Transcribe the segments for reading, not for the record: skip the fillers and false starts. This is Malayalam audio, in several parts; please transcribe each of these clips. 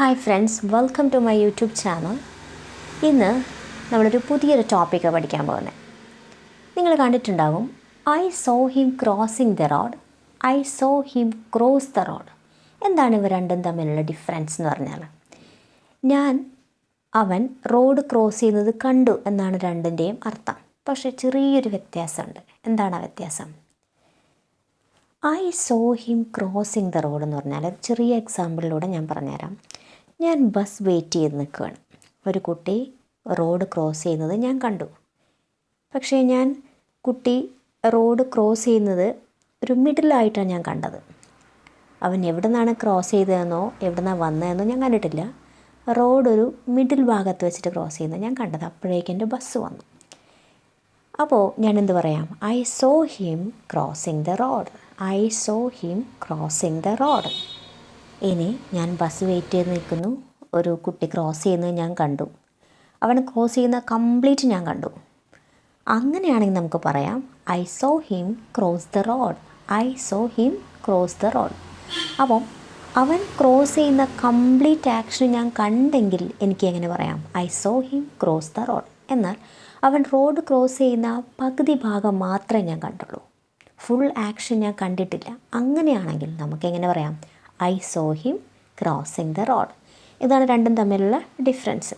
Hi friends, welcome to my YouTube channel. ഇന്ന് നമ്മളൊരു പുതിയൊരു ടോപ്പിക്ക് പഠിക്കാൻ പോകുന്നത്. നിങ്ങൾ കണ്ടിട്ടുണ്ടാകും, I saw him crossing the road, I saw him cross the road. എന്താണ് ഇവ രണ്ടും തമ്മിലുള്ള ഡിഫറൻസ് എന്ന് പറഞ്ഞാൽ, അവൻ റോഡ് ക്രോസ് ചെയ്യുന്നത് കണ്ടു എന്നാണ് രണ്ടിൻ്റെയും അർത്ഥം. പക്ഷേ ചെറിയൊരു വ്യത്യാസമുണ്ട്. എന്താണ് ആ വ്യത്യാസം? I saw him crossing the road എന്ന് പറഞ്ഞാൽ ചെറിയ എക്സാമ്പിളിലൂടെ ഞാൻ പറഞ്ഞുതരാം. ഞാൻ ബസ് വെയിറ്റ് ചെയ്ത് നിൽക്കുകയാണ്. ഒരു കുട്ടി റോഡ് ക്രോസ് ചെയ്യുന്നത് ഞാൻ കണ്ടു. പക്ഷേ കുട്ടി റോഡ് ക്രോസ് ചെയ്യുന്നത് ഒരു മിഡിലായിട്ടാണ് ഞാൻ കണ്ടത്. അവൻ എവിടെ നിന്നാണ് ക്രോസ് ചെയ്തതെന്നോ എവിടെ നിന്നാണ് വന്നതെന്നോ ഞാൻ കണ്ടിട്ടില്ല. റോഡ് ഒരു മിഡിൽ ഭാഗത്ത് വെച്ചിട്ട് ക്രോസ് ചെയ്യുന്നത് ഞാൻ കണ്ടത്. അപ്പോഴേക്കും എൻ്റെ ബസ് വന്നു. അപ്പോൾ ഞാൻ എന്ത് പറയാം? I saw him crossing the road, I saw him crossing the road. ഇനി ഞാൻ ബസ് വെയിറ്റ് ചെയ്ത് നിൽക്കുന്നു. ഒരു കുട്ടി ക്രോസ് ചെയ്യുന്നത് ഞാൻ കണ്ടു. അവൻ ക്രോസ് ചെയ്യുന്ന കംപ്ലീറ്റ് ഞാൻ കണ്ടു. അങ്ങനെയാണെങ്കിൽ നമുക്ക് പറയാം I saw him cross the road, I saw him cross the road. അപ്പം അവൻ ക്രോസ് ചെയ്യുന്ന കംപ്ലീറ്റ് ആക്ഷൻ ഞാൻ കണ്ടെങ്കിൽ എനിക്ക് എങ്ങനെ പറയാം? I saw him cross the road. എന്നാൽ അവൻ റോഡ് ക്രോസ് ചെയ്യുന്ന പകുതി ഭാഗം മാത്രമേ ഞാൻ കണ്ടുള്ളൂ, ഫുൾ ആക്ഷൻ ഞാൻ കണ്ടിട്ടില്ല. അങ്ങനെയാണെങ്കിൽ നമുക്കെങ്ങനെ പറയാം? I saw him crossing the road. ഇതാണ് രണ്ടും തമ്മിലുള്ള ഡിഫറൻസ്.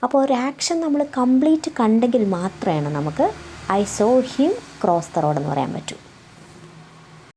അപ്പോൾ ഒരു ആക്ഷൻ നമ്മൾ കംപ്ലീറ്റ് കണ്ടെങ്കിൽ മാത്രമേ നമുക്ക് I saw him cross the road എന്ന് പറയാൻ പറ്റൂ.